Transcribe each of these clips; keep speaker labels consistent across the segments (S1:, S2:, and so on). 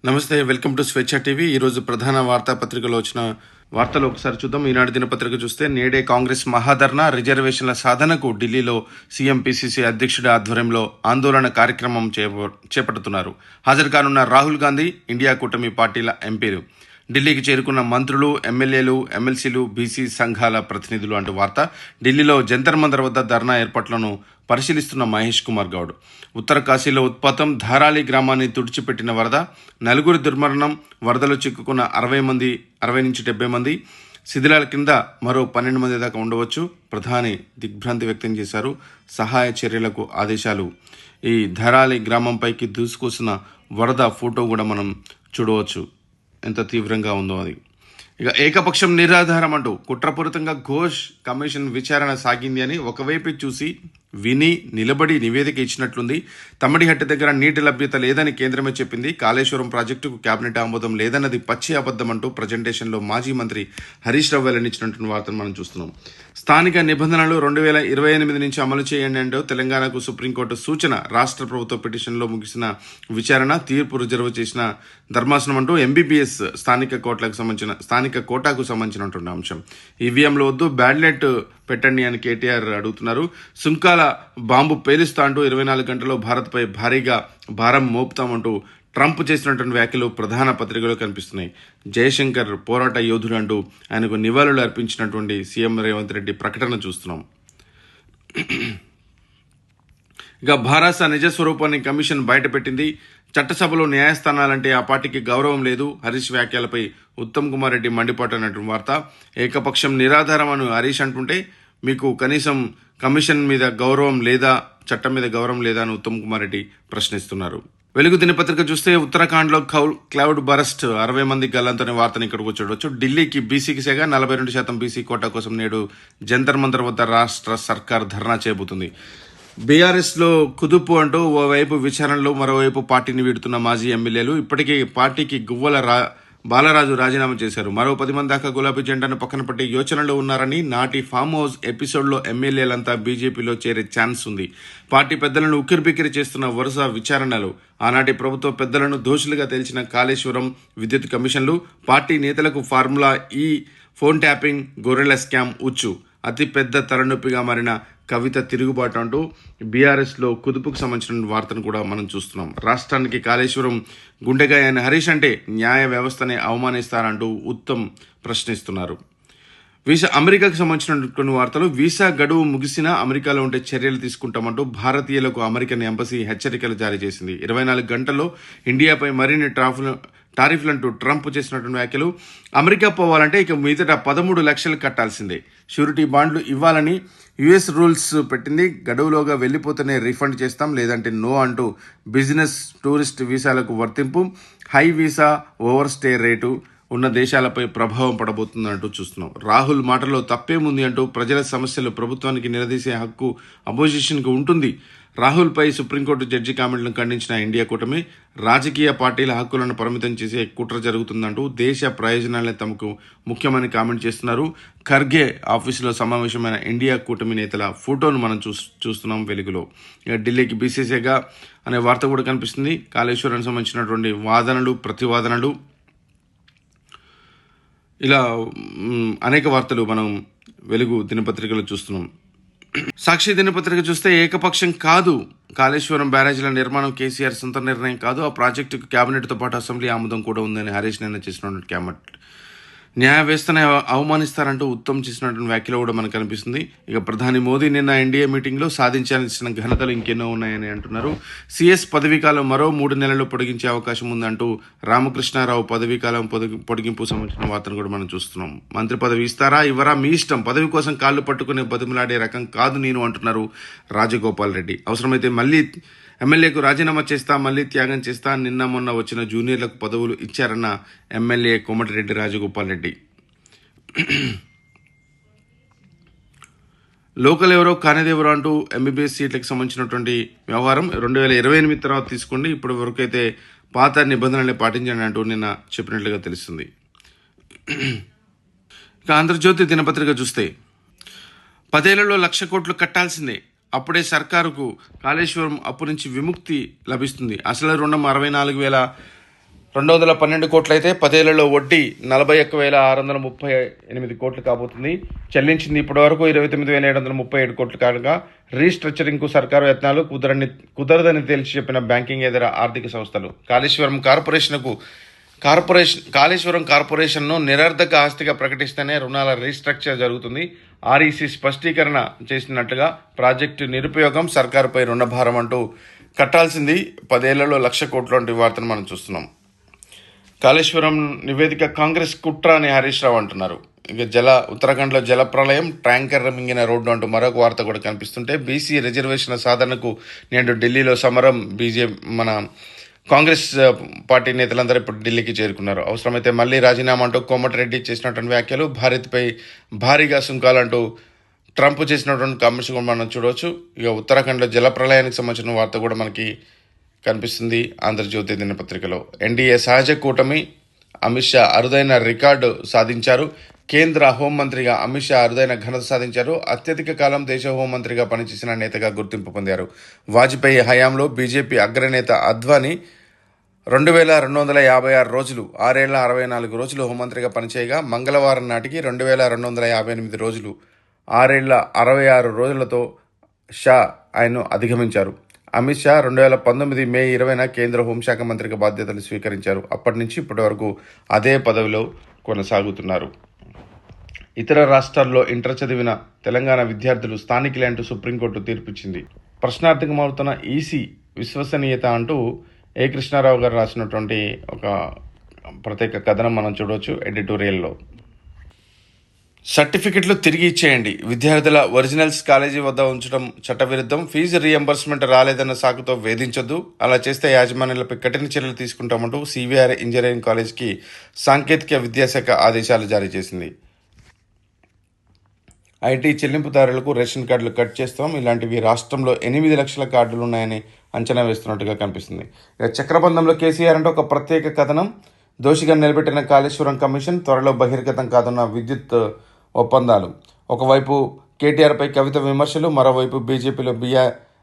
S1: నమస్తే, welcome to స్వేచ్ఛ TV. ఈరోజు ప్రధాన వార్తాపత్రికలో వచ్చిన వార్తలు ఒకసారి చూద్దాం. ఈనాడు దినపత్రిక చూస్తే నేడే కాంగ్రెస్ మహాధర్నా, రిజర్వేషన్ల సాధనకు ఢిల్లీలో సీఎం పిసిసి అధ్యక్షుడి ఆధ్వర్యంలో ఆందోళన కార్యక్రమం చేపడుతున్నారు. హాజరు కానున్న రాహుల్ గాంధీ, ఇండియా కూటమి పార్టీల ఎంపీలు, ఢిల్లీకి చేరుకున్న మంత్రులు, ఎమ్మెల్యేలు, ఎమ్మెల్సీలు, బీసీ సంఘాల ప్రతినిధులు అంటూ వార్త. ఢిల్లీలో జంతర్ మంతర్ వద్ద ధర్నా ఏర్పాట్లను పరిశీలిస్తున్న మహేష్ కుమార్ గౌడ్. ఉత్తర కాశీలో ఉత్పాతం, ధారాలి గ్రామాన్ని తుడిచిపెట్టిన వరద, నలుగురి దుర్మరణం, వరదలో చిక్కుకున్న 60 నుంచి 70 మంది, శిథిలాల కింద మరో 12 మంది దాకా ఉండవచ్చు. ప్రధాని దిగ్భ్రాంతి వ్యక్తం చేశారు. సహాయ చర్యలకు ఆదేశాలు. ఈ ధారాలి గ్రామంపైకి దూసుకొస్తున్న వరద ఫోటో కూడా మనం చూడవచ్చు, ఎంత తీవ్రంగా ఉందో అది. ఇక ఏకపక్షం నిరాధారం అంటూ కుట్రపూరితంగా ఘోష్ కమిషన్ విచారణ సాగింది అని ఒకవైపు చూసి విని నిలబడి నివేదిక ఇచ్చినట్లుంది. తమ్మడిహట్ట దగ్గర నీటి లభ్యత లేదని కేంద్రమే చెప్పింది. కాళేశ్వరం ప్రాజెక్టుకు కేబినెట్ ఆమోదం లేదన్నది పచ్చి అబద్ధం అంటూ ప్రజెంటేషన్లో మాజీ మంత్రి హరీష్ రావు వెల్లడించినటువంటి వార్తను మనం చూస్తున్నాం. స్థానిక నిబంధనలు 2028 నుంచి అమలు చేయండి అంటూ తెలంగాణకు సుప్రీంకోర్టు సూచన. రాష్ట్ర ప్రభుత్వ పిటిషన్లో ముగిసిన విచారణ, తీర్పు రిజర్వ్ చేసిన ధర్మాసనం అంటూ ఎంబీబీఎస్ స్థానిక కోటాకు సంబంధించినటువంటి అంశం. ఈవీఎంలో వద్దు, బ్యాడ్లెట్ పెట్టండి అని కేటీఆర్ అడుగుతున్నారు. సుంకాల బాంబు పేలుస్తా అంటూ 24 గంటల్లో భారత్పై భారీగా భారం మోపుతామంటూ ట్రంప్ చేసినటువంటి వ్యాఖ్యలు ప్రధాన పత్రికలో కనిపిస్తున్నాయి. జయశంకర్ పోరాట యోధుడు అంటూ ఆయనకు నివాళులు అర్పించినటువంటి సీఎం రేవంత్ రెడ్డి ప్రకటన చూస్తున్నాం. ఇక భారాస నిజ స్వరూపాన్ని కమిషన్ బయటపెట్టింది. చట్టసభలో న్యాయస్థానాలంటే ఆ పార్టీకి గౌరవం లేదు. హరీష్ వ్యాఖ్యలపై ఉత్తమ్ కుమార్ రెడ్డి మండిపాటన్నటువంటి వార్త. ఏకపక్షం నిరాధారం అని హరీష్ అంటుంటే మీకు కనీసం కమిషన్ మీద గౌరవం లేదా, చట్టం మీద గౌరవం లేదా అని ఉత్తమ్ కుమార్ రెడ్డి ప్రశ్నిస్తున్నారు. వెలుగు దినపత్రిక చూస్తే ఉత్తరాఖండ్లో క్లౌడ్ బరస్ట్, 60 మంది గల్లంతోనే వార్తను ఇక్కడికి చూడవచ్చు. ఢిల్లీకి బీసీకి సేగా 42% బీసీ కోటా కోసం నేడు జంతర్ మంతర్ వద్ద రాష్ట్ర సర్కార్ ధర్నా చేయబోతుంది. బీఆర్ఎస్లో కుదుపు అంటూ ఓవైపు విచారణలో, మరోవైపు పార్టీని వీడుతున్న మాజీ ఎమ్మెల్యేలు. ఇప్పటికీ పార్టీకి బాలరాజు రాజీనామా చేశారు. మరో 10 మంది దాకా గులాబీ జెండాను పక్కన పట్టే యోచనలో ఉన్నారని నాటి ఫామ్ హౌస్ ఎపిసోడ్లో ఎమ్మెల్యేలంతా బీజేపీలో చేరే ఛాన్స్ ఉంది. పార్టీ పెద్దలను ఉక్కిరిబిక్కిరి చేస్తున్న వరుస విచారణలు, ఆనాటి ప్రభుత్వ పెద్దలను దోషులుగా తేల్చిన కాళేశ్వరం విద్యుత్ కమిషన్లు, పార్టీ నేతలకు ఫార్ములా ఈ, ఫోన్ ట్యాపింగ్, గొర్రెల స్కామ్ ఉచ్చు, అతిపెద్ద తలనొప్పిగా మారిన కవిత తిరుగుబాటు అంటూ బీఆర్ఎస్లో కుదుపుకు సంబంధించిన వార్తను కూడా మనం చూస్తున్నాం. రాష్ట్రానికి కాళేశ్వరం గుండెగాయ అని హరీష్ అంటే న్యాయ వ్యవస్థనే అవమానిస్తారంటూ ఉత్తమ్ ప్రశ్నిస్తున్నారు. అమెరికాకు సంబంధించినటువంటి వార్తలు. వీసా గడువు ముగిసినా అమెరికాలో ఉంటే చర్యలు తీసుకుంటామంటూ భారతీయులకు అమెరికన్ ఎంబసీ హెచ్చరికలు జారీ చేసింది. 24 గంటల్లో ఇండియాపై మరిన్ని టారిఫ్లంటూ ట్రంప్ చేసినటువంటి వ్యాఖ్యలు. అమెరికా పోవాలంటే ఇక మీదట 13 లక్షలు కట్టాల్సిందే. షూరిటీ బాండ్లు ఇవ్వాలని యుఎస్ రూల్స్ పెట్టింది. గడువులోగా వెళ్ళిపోతేనే రిఫండ్ చేస్తాం, లేదంటే నో అంటూ బిజినెస్, టూరిస్ట్ వీసాలకు వర్తింపు. High visa over stay rate ఉన్న దేశాలపై ప్రభావం పడబోతుందంటూ చూస్తున్నాం. రాహుల్ మాటలో తప్పేముంది అంటూ ప్రజల సమస్యలు ప్రభుత్వానికి నిలదీసే హక్కు అపోజిషన్కి ఉంటుంది. రాహుల్పై సుప్రీంకోర్టు జడ్జి కామెంట్లను ఖండించిన ఇండియా కూటమి, రాజకీయ పార్టీల హక్కులను పరిమితం చేసే కుట్ర జరుగుతుందంటూ దేశ ప్రయోజనాలే తమకు ముఖ్యమని కామెంట్ చేస్తున్నారు. ఖర్గే ఆఫీసులో సమావేశమైన ఇండియా కూటమి నేతల ఫోటోను మనం చూస్తున్నాం వెలుగులో. ఇక ఢిల్లీకి బీసీసీగా అనే వార్త కూడా కనిపిస్తుంది. కాళేశ్వరానికి సంబంధించినటువంటి వాదనలు, ప్రతివాదనలు, ఇలా అనేక వార్తలు మనం వెలుగు దినపత్రికలో చూస్తున్నాం. సాక్షి దినపత్రిక చూస్తే ఏకపక్షం కాదు, కాళేశ్వరం బ్యారేజీల నిర్మాణం కేసీఆర్ సొంత నిర్ణయం కాదు, ఆ ప్రాజెక్టుకు కేబినెట్తో పాటు అసెంబ్లీ ఆమోదం కూడా ఉందని హరీష్ నిన్న చేసినటువంటి క్యాబినెట్. న్యాయ వ్యవస్థను అవమానిస్తారంటూ ఉత్తమ్ చేసినటువంటి వ్యాఖ్యలు కూడా మనకు కనిపిస్తుంది. ఇక ప్రధాని మోదీ నిన్న ఎన్డీఏ మీటింగ్లో సాధించాల్సిన ఘనతలు ఇంకెన్నో ఉన్నాయని అంటున్నారు. సీఎస్ పదవీకాలం మరో 3 నెలలు పొడిగించే అవకాశం ఉందంటూ రామకృష్ణారావు పదవీకాలం పొడిగింపు సంబంధించిన వార్తను కూడా మనం చూస్తున్నాం. మంత్రి పదవి ఇస్తారా ఇవ్వరా మీ ఇష్టం, పదవి కోసం కాళ్ళు పట్టుకునే బతిమలాడే రకం కాదు నేను అంటున్నారు రాజగోపాల్ రెడ్డి. అవసరమైతే మళ్ళీ ఎమ్మెల్యేకు రాజీనామా చేస్తా, మళ్ళీ త్యాగం చేస్తా. నిన్న మొన్న వచ్చిన జూనియర్లకు పదవులు ఇచ్చారన్న ఎమ్మెల్యే కోమటిరెడ్డి రాజగోపాల్ రెడ్డి. లోకల్ ఎవరో కానిదెవరో అంటూ ఎంబీబీఎస్ సీట్లకు సంబంధించినటువంటి వ్యవహారం 2028 తర్వాత తీసుకోండి, ఇప్పటి వరకు అయితే పాత నిబంధనలే పాటించండి అంటూ నిన్న చెప్పినట్లుగా తెలుస్తుంది. ఇక ఆంధ్రజ్యోతి దినపత్రిక చూస్తే 10 ఏళ్లలో 1,00,000 కోట్లు కట్టాల్సిందే, అప్పుడే సర్కారుకు కాళేశ్వరం అప్పు నుంచి విముక్తి లభిస్తుంది. అసలు రుణం 212 కోట్లయితే 10 ఏళ్లలో వడ్డీ 41,638 కోట్లు కాబోతుంది. చెల్లించింది ఇప్పటి వరకు 29,737 కోట్లు కాగా రీస్ట్రక్చరింగ్ కు సర్కారు యత్నాలు కుదరదని తేల్చి చెప్పిన బ్యాంకింగ్ ఇతర ఆర్థిక సంస్థలు. కాళేశ్వరం కార్పొరేషన్ను నిరర్ధక ఆస్తిగా ప్రకటిస్తేనే రుణాల రీస్ట్రక్చర్ జరుగుతుంది. ఆర్ఈసీ స్పష్టీకరణ చేసినట్లుగా ప్రాజెక్టు నిరుపయోగం, సర్కారుపై రుణభారం అంటూ కట్టాల్సింది 10 ఏళ్లలో 1,00,000 కోట్ల వంటి వార్తను మనం చూస్తున్నాం. కాళేశ్వరం నివేదిక కాంగ్రెస్ కుట్ర అని హరీష్ రావు అంటున్నారు. ఇక ఉత్తరాఖండ్లో జల ప్రళయం, ట్యాంకర్ మింగిన రోడ్డు అంటూ మరొక వార్త కూడా కనిపిస్తుంటే బీసీ రిజర్వేషన్ల సాధనకు నేడు ఢిల్లీలో సమరం. మన కాంగ్రెస్ పార్టీ నేతలందరూ ఇప్పుడు ఢిల్లీకి చేరుకున్నారు. అవసరమైతే మళ్లీ రాజీనామా అంటూ కోమటిరెడ్డి చేసినటువంటి వ్యాఖ్యలు, భారత్పై భారీగా సుంకాలంటూ ట్రంప్ చేసినటువంటి కామెంట్స్ కూడా మనం చూడవచ్చు. ఇక ఉత్తరాఖండ్లో జల ప్రళయానికి సంబంధించిన వార్త కూడా మనకి కనిపిస్తుంది ఆంధ్రజ్యోతి దినపత్రికలో. ఎన్డీఏ సహజ కూటమి, అమిత్ షా అరుదైన రికార్డు సాధించారు. కేంద్ర హోంమంత్రిగా అమిత్ షా అరుదైన ఘనత సాధించారు. అత్యధిక కాలం దేశ హోంమంత్రిగా పనిచేసిన నేతగా గుర్తింపు పొందారు. వాజ్పేయి హయాంలో బీజేపీ అగ్రనేత అద్వానీ 2,256 రోజులు, 6 ఏళ్ల 64 రోజులు హోంమంత్రిగా పనిచేయగా మంగళవారం నాటికి 2,258 రోజులు, 6 ఏళ్ల 66 రోజులతో షా ఆయన్ను అధిగమించారు. అమిత్ షా 2019 మే 20న కేంద్ర హోంశాఖ మంత్రిగా బాధ్యతలు స్వీకరించారు. అప్పటి నుంచి ఇప్పటి వరకు అదే పదవిలో కొనసాగుతున్నారు. ఇతర రాష్ట్రాల్లో ఇంటర్ చదివిన తెలంగాణ విద్యార్థులు స్థానికులే అంటూ సుప్రీంకోర్టు తీర్పిచ్చింది. ప్రశ్నార్థకమవుతున్న ఈసీ విశ్వసనీయత అంటూ ఏ కృష్ణారావు గారు రాసినటువంటి ఒక ప్రత్యేక కథనం మనం చూడవచ్చు ఎడిటోరియల్లో. సర్టిఫికెట్లు తిరిగి ఇచ్చేయండి, విద్యార్థుల ఒరిజినల్స్ కాలేజీ వద్ద ఉంచడం చట్టవిరుద్ధం, ఫీజు రీఎంబర్స్మెంట్ రాలేదన్న సాకుతో వేధించొద్దు, అలా చేస్తే యాజమాన్యాలపై కఠిన చర్యలు తీసుకుంటామంటూ సివిఆర్ ఇంజనీరింగ్ కాలేజ్కి సాంకేతిక విద్యాశాఖ ఆదేశాలు జారీ చేసింది. ఐటీ చెల్లింపుదారులకు రేషన్ కార్డులు కట్ చేస్తాం, ఇలాంటివి రాష్ట్రంలో 8 లక్షల కార్డులు ఉన్నాయని అంచనా వేస్తున్నట్టుగా కనిపిస్తుంది. ఇక చక్రబంధంలో కేసీఆర్ అంటే ఒక ప్రత్యేక కథనం. దోషిగా నిలబెట్టిన కాళేశ్వరం కమిషన్, త్వరలో బహిర్గతం కానున్న విద్యుత్ ఒప్పందాలు. ఒకవైపు కేటీఆర్పై కవిత విమర్శలు, మరోవైపు బీజేపీలో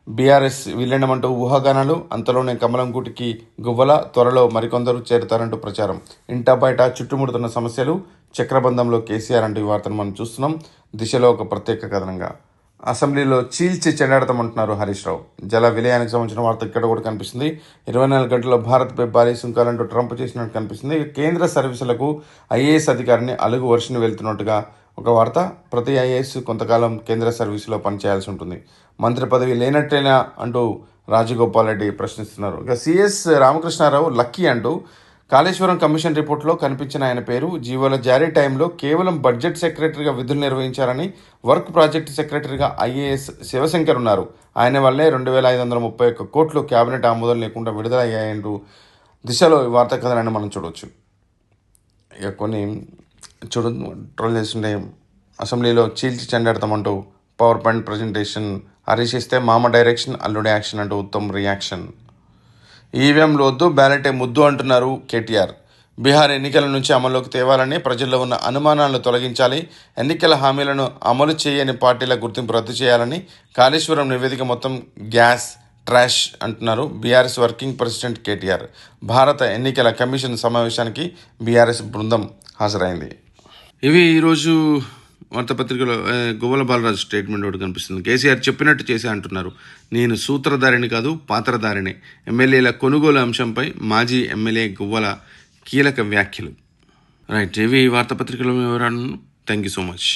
S1: బీఆర్ఎస్ విలీనమంటూ ఊహాగానాలు. అంతలోనే కమలం గూటికి గువ్వల, త్వరలో మరికొందరు చేరుతారంటూ ప్రచారం. ఇంటా బయట చుట్టుముడుతున్న సమస్యలు. చక్రబంధంలో కేసీఆర్ అంటూ ఈ వార్తను మనం చూస్తున్నాం. దిశలో ఒక ప్రత్యేక కథనంగా. అసెంబ్లీలో చీల్చి చెండాడతామంటున్నారు హరీష్ రావు. జల విలయానికి సంబంధించిన వార్త ఇక్కడ కూడా కనిపిస్తుంది. 24 గంటల్లో భారత్పై భారీ సుంకాలంటూ ట్రంప్ చేసినట్టు కనిపిస్తుంది. కేంద్ర సర్వీసులకు ఐఏఎస్ అధికారిని అలుగు వర్షిని వెళ్తున్నట్టుగా ఒక వార్త. ప్రతి ఐఏఎస్ కొంతకాలం కేంద్ర సర్వీసులో పనిచేయాల్సి ఉంటుంది. మంత్రి పదవి లేనట్టేనా అంటూ రాజగోపాల్ రెడ్డి ప్రశ్నిస్తున్నారు. ఇక సిఎస్ రామకృష్ణారావు లక్కీ అంటూ కాళేశ్వరం కమిషన్ రిపోర్టులో కనిపించిన ఆయన పేరు. జీవోల జారీ టైంలో కేవలం బడ్జెట్ సెక్రటరీగా విధులు నిర్వహించారని, వర్క్ ప్రాజెక్ట్ సెక్రటరీగా ఐఏఎస్ శివశంకర్ ఉన్నారు. ఆయన వల్లే 2,531 కోట్లు కేబినెట్ ఆమోదం లేకుండా విడుదల అయ్యాయంటూ దిశలో ఈ వార్తా కథనాన్ని మనం చూడవచ్చు. ఇక కొన్ని ట్రోల్ చేస్తుంటే అసెంబ్లీలో చీల్చి చెండాడతామంటూ పవర్ పాయింట్ ప్రజెంటేషన్ హరీష్ ఇస్తే మామ డైరెక్షన్, అల్లుడి యాక్షన్ అంటూ ఉత్తమ్ రియాక్షన్. ఈవీఎంలు వద్దు, బ్యాలెటే ముద్దు అంటున్నారు కేటీఆర్. బీహార్ ఎన్నికల నుంచి అమల్లోకి తేవాలని, ప్రజల్లో ఉన్న అనుమానాలను తొలగించాలి, ఎన్నికల హామీలను అమలు చేయని పార్టీల గుర్తింపు రద్దు చేయాలని, కాళేశ్వరం నివేదిక మొత్తం గ్యాస్ ట్రాష్ అంటున్నారు బీఆర్ఎస్ వర్కింగ్ ప్రెసిడెంట్ కేటీఆర్. భారత ఎన్నికల కమిషన్ సమావేశానికి బీఆర్ఎస్ బృందం హాజరైంది. ఇవి ఈరోజు వార్తాపత్రికలో గువ్వల బాలరాజు స్టేట్మెంట్ ఒకటి కనిపిస్తుంది. కేసీఆర్ చెప్పినట్టు చేసే అంటున్నారు. నేను సూత్రధారిని కాదు, పాత్రధారిని. ఎమ్మెల్యేల కొనుగోలు అంశంపై మాజీ ఎమ్మెల్యే గువ్వల కీలక వ్యాఖ్యలు. రైట్, ఇవి వార్తాపత్రికలో వివరాలను. Thank you so much.